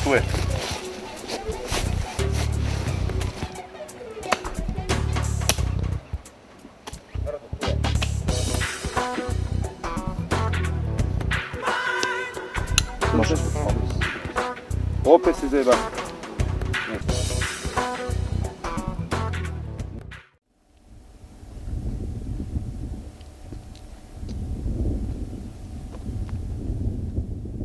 tu je. Može. Opet se zajeba.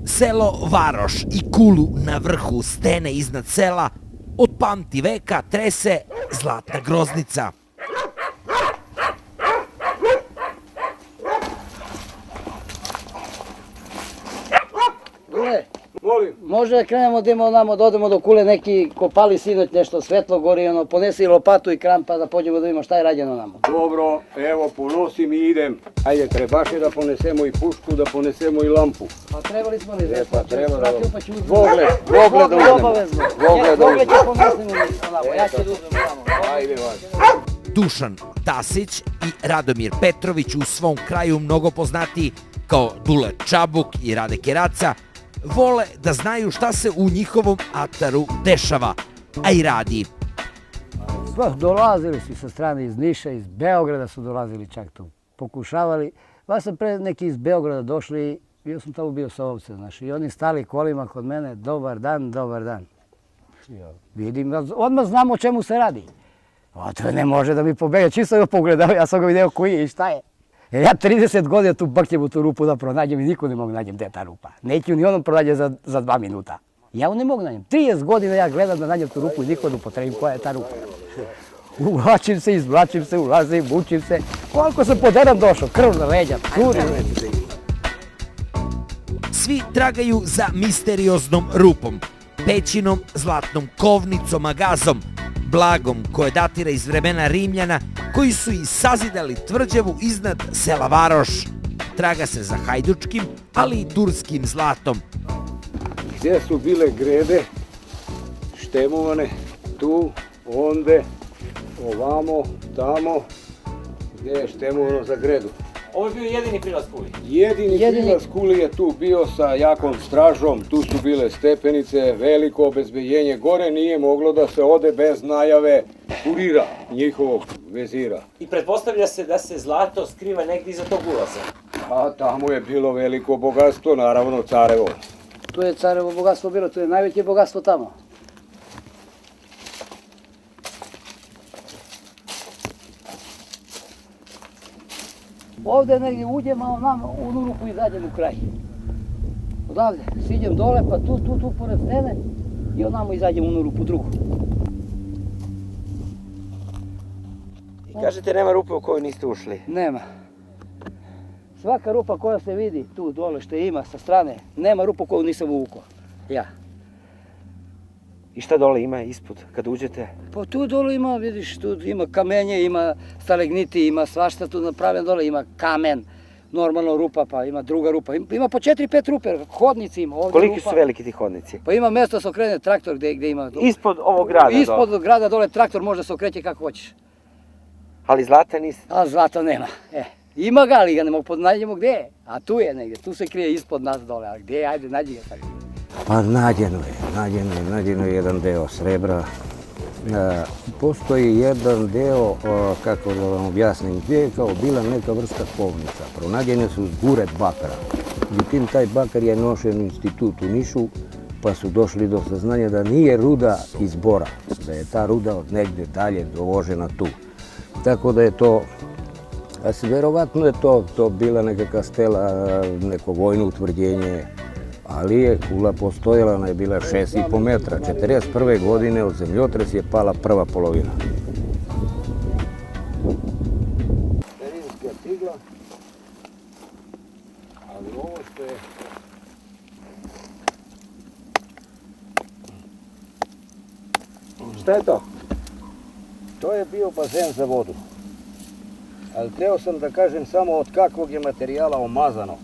Selo Varoš i kulu na vrhu stene iznad sela od pamti veka trese zlatna groznica. Dule, može da krenemo da idemo namo, da odemo do kule, neki kopali sinoć nešto svetlo gori, ponesi lopatu i kram pa da pođemo da vidimo šta je rađeno namo. Dobro, evo ponosim i idem. Ajde, trebaše da ponesemo i pušku, da ponesemo i lampu. Pa trebali smo li da pa treba da... Vogled da uzmemo. Obavezno. Vogled će ponesimo namo, ja ću da uzmem namo. Ajde, vas. Dušan Tasić i Radomir Petrović, u svom kraju mnogo poznati kao Dule Čabuk i Rade Keraca, vole da znaju šta se u njihovom ataru dešava, a i radi. Dolazili su sa strane iz Niša, iz Beograda su dolazili čak tu. Pokušavali. Vas sam pre neki iz Beograda došli, bio sam tamo bio sa ovce, znaš, i oni stali kolima kod mene, dobar dan, dobar dan. Vidim, odmah znam o čemu se radi. A to ne može da mi pobega, čisto ga pogledao, ja sam ga vidio koji je i šta je. Ja 30 godina tu brknem u tu rupu da pronađem i niko ne mogu nađem gde je ta rupa. Neću ni onom pronađem za 2 minuta. Ja ne mogu nađem. 30 godina ja gledam da nađem tu rupu i niko ne upotrebim koja je ta rupa. Uvlačim se, izvlačim se, ulazim, mučim se. Koliko sam poderan došao, krv na leđa, curi. Svi tragaju za misterioznom rupom, pećinom, zlatnom kovnicom, magazom, blagom koje datira iz vremena Rimljana, koji su i sazidali tvrđavu iznad sela Varoš. Traga se za hajdučkim, ali i turskim zlatom. Gdje su bile grede, štemovane, tu, onde, ovamo, tamo, gdje je štemovano za gredu. Ovo je bio jedini prilaz kuli? Jedini prilaz kuli je tu bio sa jakom stražom, tu su bile stepenice, veliko obezbeđenje, gore nije moglo da se ode bez najave kurira, njihovog vezira. I pretpostavlja se da se zlato skriva negdje iza tog ulaza? A tamo je bilo veliko bogatstvo, naravno Carevo. Tu je Carevo bogatstvo bilo, tu je najveće bogatstvo tamo. Ovdje negdje uđem, a nam u onu rupu izađem u kraj. Odavde, siđem dole, pa tu pored stene i onamo izađem u onu rupu drugu. I kažete nema rupe u koju niste ušli? Nema. Svaka rupa koja se vidi tu dole što ima sa strane, nema rupu koju nisam uvukao. Ja. I šta dole ima ispod kad uđete? Pa tu dole ima, vidiš, tu ima kamenje, ima stalegniti, ima svašta tu napravljeno dole, ima kamen, normalno rupa, pa ima druga rupa, ima po 4-5 rupe, hodnici ima ovdje. Koliki su veliki ti hodnici? Pa ima mjesto da se okrene traktor gdje ima... Ispod ovog grada dole? Ispod grada dole traktor može da se okreće kako hoćeš. Ali zlata nisi? A zlata nema, ima ga, ali ga ne mogu nađemo gdje je, a tu je negdje, tu se krije ispod nas dole, a gdje je, ajde nađi ga sad. Pa nađeno je jedan deo srebra. Postoji jedan deo, kako da vam objasnim, gdje je kao bila neka vrsta kovnica. Pronađene su zguret bakra. Međutim, taj bakar je nošen u institut u Nišu, pa su došli do saznanja da nije ruda iz bora, da je ta ruda od negdje dalje dovožena tu. Tako da je to, verovatno je to bila nekakva stela, neko vojno utvrđenje, ali je kula postojala, ona je bila 6,5 metra. 1941. godine od zemljotres je pala prva polovina. Perinska cigla, ali ovo što je... Šta je to? To je bio bazen za vodu. Ali trebao sam da kažem samo od kakvog je materijala omazano.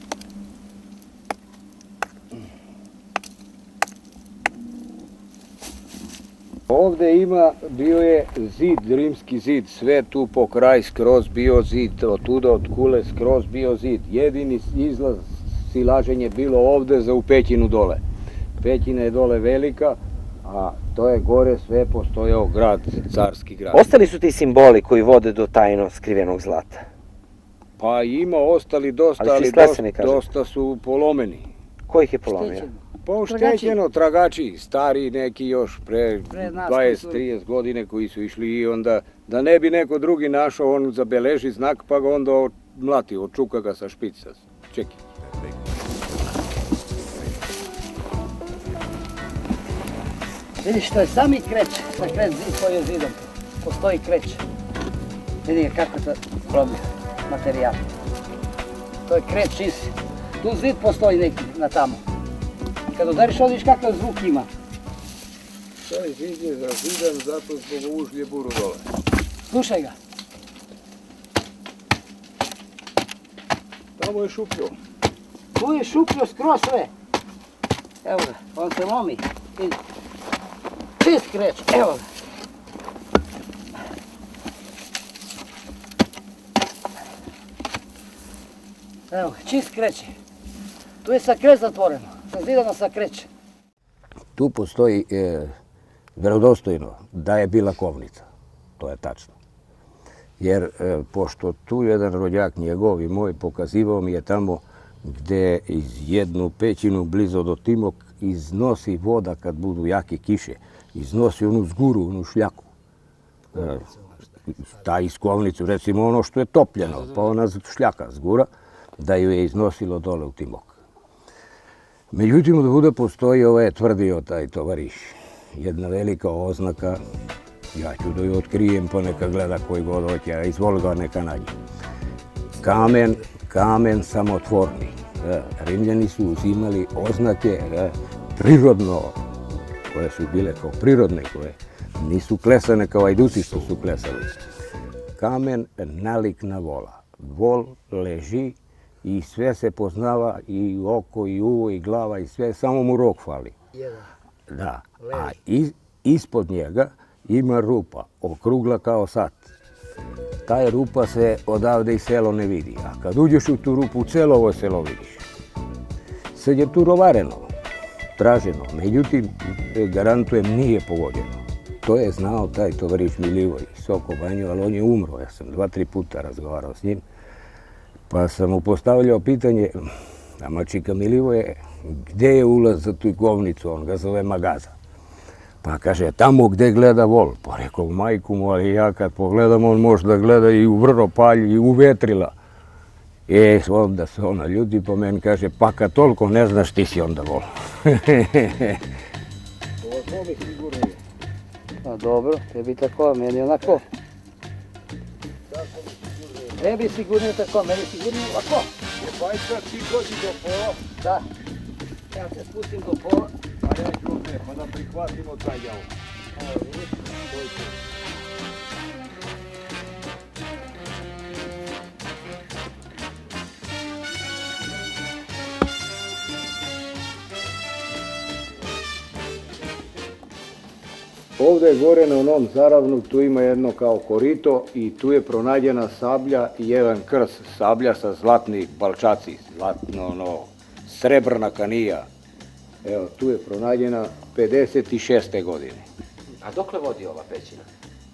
Ovdje bio je zid, rimski zid, sve tu po kraj skroz bio zid, od tuda od kule skroz bio zid. Jedini izlaz silaženje bilo ovdje za u pećinu dole. pećina je dole velika, a to je gore sve postojao grad, carski grad. Ostali su ti simboli koji vode do tajno skrivenog zlata. Pa ima ostali dosta, Ali su ali isklesani, kažem. dosta su polomeni. Ko ih je polomio? Pa oštećeno, tragači, stari neki još pre Pre nas koji su- 20-30 godine koji su išli i onda, da ne bi neko drugi našao, on zabeleži znak pa ga onda mlati, očuka ga sa špica. Čeki. Vidiš, to je sami kreć, sa kreć zid koji je zidom. Postoji kreć. Vidi ga kako to probi materijal. To je kreć čist. Tu zid postoji neki na tamo. Kad udariš ovdje vidiš kakav zvuk ima. Taj zid je zazidan zato zbog užlje buru dole. Slušaj ga. Tamo je šupljo. Tu je šupljo skroz sve. Evo ga, on se lomi. Vidi. Čist kreć, evo ga. Evo ga, čist kreć. Tu je sa kreć zatvoreno, zazidano sa kreć. Tu postoji vjerodostojno da je bila kovnica. To je tačno. Jer pošto tu jedan rođak njegov i moj pokazivao mi je tamo gde iz jednu pećinu blizu do Timok iznosi voda kad budu jake kiše. Iznosi onu zguru, onu šljaku. Ta iskovnicu, recimo ono što je topljeno, pa ona šljaka zgura, da ju je iznosilo dole u Timok. Međutim, od vuda postoji, je tvrdio taj tovariš, jedna velika oznaka, ja ću da ju otkrijem pa neka gleda koji god hoće, a izvoli ga neka nađe. Kamen samotvorni. Rimljani su uzimali oznake prirodno, koje su bile kao prirodne, koje nisu klesane kao ajduci što su klesali. Kamen nalik na vola. Vol leži i sve se poznava, i oko, i uvo, i glava, i sve, samo mu rok fali. Da, a ispod njega ima rupa, okrugla kao sat. Taj rupa se odavde i selo ne vidi, a kad uđeš u tu rupu, celo ovo selo vidiš. Sad je tu rovareno, traženo, međutim, garantujem, nije pogođeno. To je znao taj tovariš Milivoj, Soko Banjo, ali on je umro, ja sam 2-3 puta razgovarao s njim. Pa sam mu postavljao pitanje, a mačika Milivoje, gde je ulaz za tu govnicu, on ga zove Magaza. Pa kaže, tamo gde gleda vol. Pa rekao, majku mu, ali ja kad pogledam, on može da gleda i u Vrropalj, i u Vetrila. Onda se ona ljuti po meni, kaže, pa kad toliko ne znaš, ti si onda vol. Pa dobro, tebi tako, meni onako. Tebi sigurnije tako, meni sigurnije ovako. Pa i sad ti dođi do pola, Da. Ja se spustim do pola. a ja ću ovdje, pa da prihvatimo taj jao. Evo vidiš. Ovdje gore na onom zaravnu, tu ima jedno kao korito i tu je pronađena sablja i jedan krst, sablja sa zlatnih balčaci, srebrna kanija. Evo, tu je pronađena 56. godine. A dokle vodi ova pećina?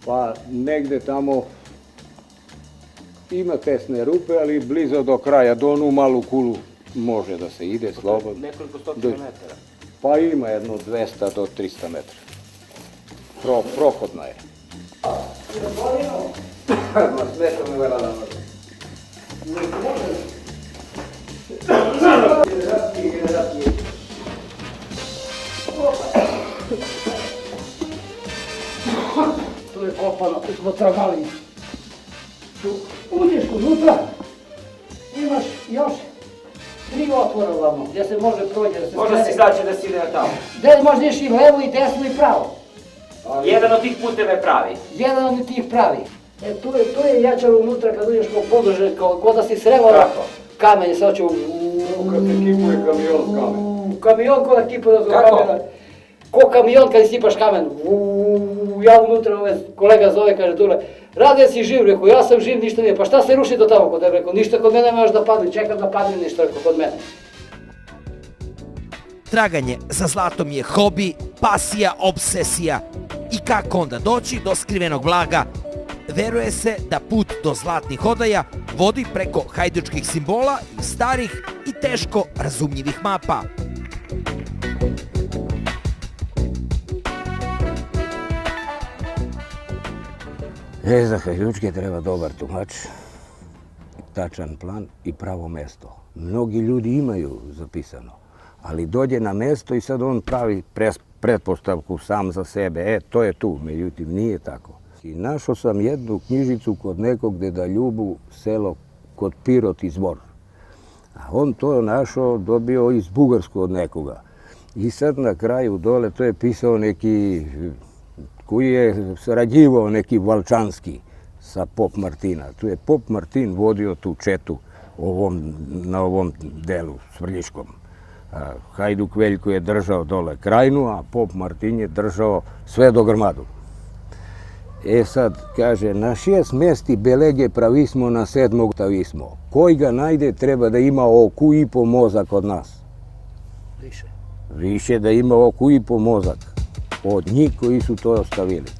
Pa negde tamo ima tesne rupe, ali blizu do kraja, do onu malu kulu može da se ide slobodno. Nekoliko stotina metara. Pa ima jedno 200 do 300 metara. Prohodna je. Tu je kopano, tu smo tragali. Tu uđeš unutra, imaš još 3 otvora uglavnom, gdje se može prođe. Možda se izaći da si ide tamo. Gdje možeš i levo, i desno, i pravo. Jedan od tih puteva je pravi. Jedan od tih pravi. Tu je jačalo unutra kad uđeš po podruže, kao da si srevao kamen, je se oće Kad se kipuje kamion s kamen. kamion ko da kipuje do Kako? kamena. Ko kamion kad sipaš kamen. Ja unutra, kolega zove, kaže Dule, Rade si živ, rekao, ja sam živ, ništa nije. Pa šta se ruši do tamo kod tebe, rekao, ništa kod mene ne može da padne, čekam da padne ništa, rekao, kod mene. traganje za zlatom je hobi, pasija, obsesija. I kako onda doći do skrivenog blaga? Veruje se da put do zlatnih odaja vodi preko hajdučkih simbola i starih i teško razumljivih mapa. Za hajdučke treba dobar tumač, tačan plan i pravo mesto. Mnogi ljudi imaju zapisano, ali dođe na mesto i sad on pravi pretpostavku sam za sebe. To je tu, međutim nije tako. I našao sam jednu knjižicu kod nekog deda Ljubu, selo kod Pirot i Zbor. A on to našao, dobio iz Bugarsku od nekoga. I sad na kraju dole to je pisao neki koji je sarađivao, neki Valčanski sa Pop Martina. Tu je Pop Martin vodio tu četu na ovom delu Svrljiškom. Hajduk Veljko je držao dole Krajinu, a Pop Martin je držao sve do Grmadu. Sad, kaže, na 6 mesti belege pravismo, na 7. tavismo. Koji ga najde treba da ima oku i po mozak od nas. Više. Više da ima oku i po mozak od njih koji su to ostavili.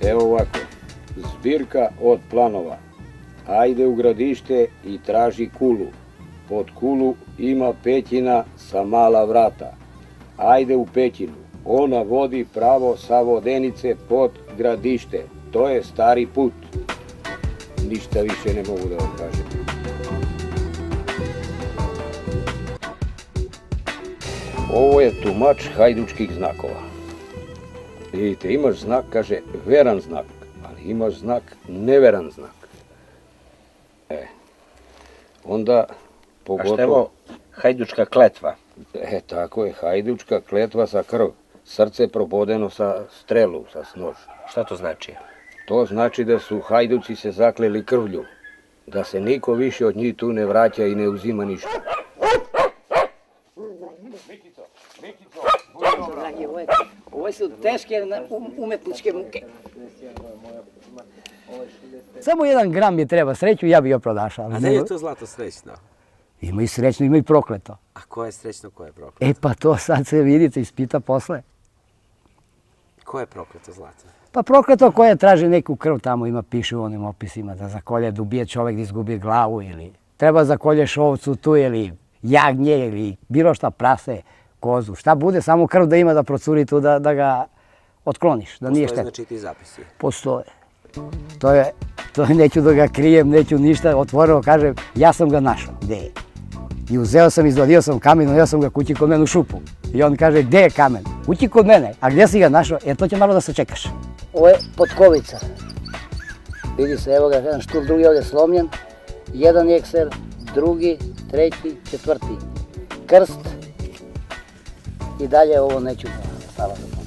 Evo ovako, zbirka od planova. Ajde u Gradište i traži kulu. Pod kulu ima pećina sa mala vrata. Ajde u pećinu. Ona vodi pravo sa Vodenice pod Gradište. To je stari put. Ništa više ne mogu da vam kažem. Ovo je tumač hajdučkih znakova. Vidite, imaš znak, kaže, veran znak, ali imaš znak, neveran znak. Onda, pogotovo... A šta je ovo hajdučka kletva? Tako je, hajdučka kletva sa krv. Srce probodeno sa strelu, sa nož. Šta to znači? To znači da su hajduci se zakleli krvlju. Da se niko više od njih tu ne vraća i ne uzima ništa. Ovo su teške umetničke muke. Samo 1 gram je treba sreću, ja bi joj pronašao. A da je to zlato srećno? Ima i srećno, ima i prokleto. A ko je srećno, ko je prokleto? Pa to sad se vidite, ispita posle. Ko je prokleto zlato? Pa prokleto koje traži neku krv, tamo piše u onim opisima da zakolje, da ubije čovek, da izgubi glavu ili treba zakolješ ovcu tu ili jagnje ili bilo šta, prase, kozu. Šta bude, samo krv da ima da procuri tu da ga otkloniš, da nije šteta. Postoje znači ti zapisi? Postoje. To je, neću da ga krijem, neću ništa, otvoreno kažem, ja sam ga našao, gde je? I uzeo sam, izvadio sam kamen, uneo sam ga kući kod mene u šupu. I on kaže, gde je kamen? Kući kod mene, a gdje si ga našao? To će malo da se čekaš. Ovo je potkovica. Vidi se, evo ga, jedan štup, drugi ovdje slomljen, jedan ekser, drugi, treći, četvrti. Krst i dalje ovo neću stava za tome.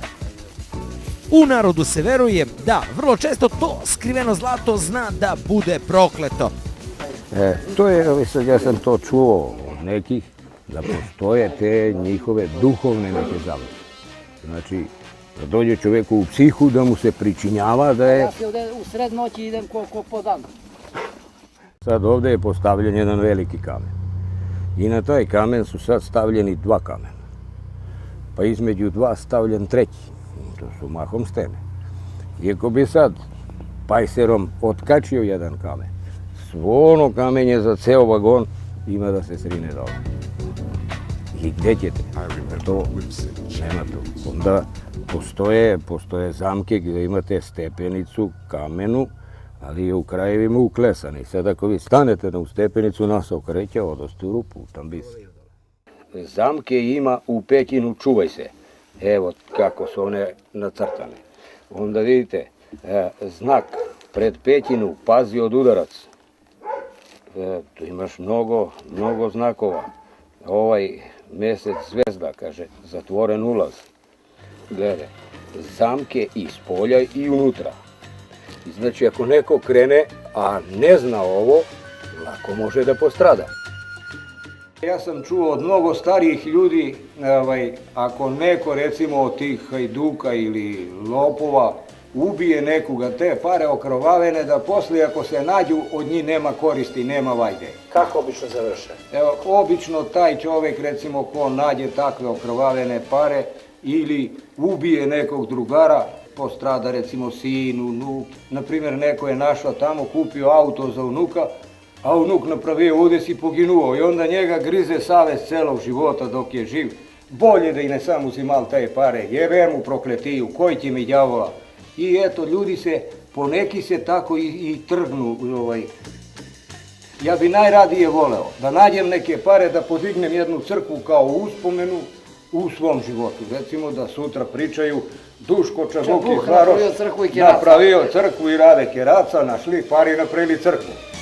U narodu se veruje da vrlo često to skriveno zlato zna da bude prokleto. To je, sad ja sam to čuo od nekih, da postoje te njihove duhovne neke zavode. Znači, da dođe čoveku u psihu, da mu se pričinjava da je... Ja se ovdje u sred noći idem ko po dan. Sad ovdje je postavljen jedan veliki kamen. I na taj kamen su sad stavljeni 2 kamena. Pa između 2 stavljen 3. To su mahom stene. Iako bi sad pajserom otkačio jedan kamen, svo ono kamenje za ceo vagon ima da se srine dole. I gdje ćete? To nema to. Onda postoje zamke gdje imate stepenicu, kamenu, ali je u krajevima uklesana. I sad ako vi stanete na stepenicu, nas okreće, odoste u rupu, tam bi se. Zamke ima u pećinu, čuvaj se. Evo kako su one nacrtane. Onda vidite, znak pred pećinu, pazi od udarac. Tu imaš mnogo znakova. Ovaj mesec zvezda, kaže, zatvoren ulaz. Gledaj, zamke iz polja i unutra. Znači, ako neko krene, a ne zna ovo, lako može da postrada. Ja sam čuo od mnogo starijih ljudi, ako neko recimo od tih hajduka ili lopova ubije nekoga, te pare okrovavene, da poslije ako se nađu od njih nema koristi, nema vajde. Kako obično završe? Evo, obično taj čovjek, recimo, ko nađe takve okrovavene pare ili ubije nekog drugara, postrada recimo sin, unuk, naprimjer neko je našao tamo, kupio auto za unuka, a unuk napravio udes i poginuo i onda njega grize savest celog života dok je živ. Bolje da i ne sam uzimal te pare, jebe mu prokletiju, koji ti mi đavola. I eto, ljudi se, poneki se tako i trgnu. Ja bi najradije voleo da nađem neke pare, da podignem jednu crkvu kao uspomenu u svom životu. Recimo da sutra pričaju Duško Čabuk iz Varoš napravio crkvu i Rade Keraca, našli pari i napravili crkvu.